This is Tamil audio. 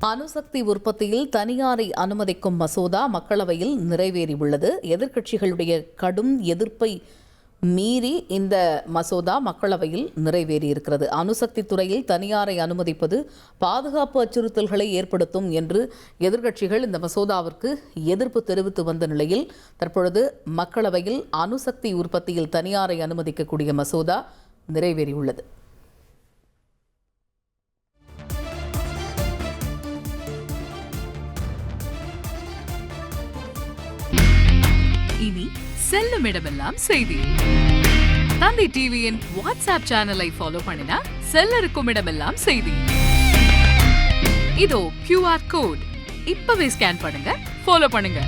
அணுசக்தி உற்பத்தியில் தனியாரை அனுமதிக்கும் மசோதா மக்களவையில் நிறைவேறியுள்ளது. எதிர்க்கட்சிகளுடைய கடும் எதிர்ப்பை மீறி இந்த மசோதா மக்களவையில் நிறைவேறியிருக்கிறது. அணுசக்தி துறையில் தனியாரை அனுமதிப்பது பாதுகாப்பு அச்சுறுத்தல்களை ஏற்படுத்தும் என்று எதிர்க்கட்சிகள் இந்த மசோதாவிற்கு எதிர்ப்பு தெரிவித்து வந்த நிலையில் தற்பொழுது மக்களவையில் அணுசக்தி உற்பத்தியில் தனியாரை அனுமதிக்கக்கூடிய மசோதா நிறைவேறியுள்ளது. இனி செல்லும் இடமெல்லாம் செய்தி. தந்தை டிவியின் வாட்ஸ்அப் சேனலை ஃபாலோ பண்ணினா செல்ல இருக்கும் இடமெல்லாம் செய்தி. இதோ QR கோட் இப்பவே ஸ்கேன் பண்ணுங்க, ஃபாலோ பண்ணுங்க.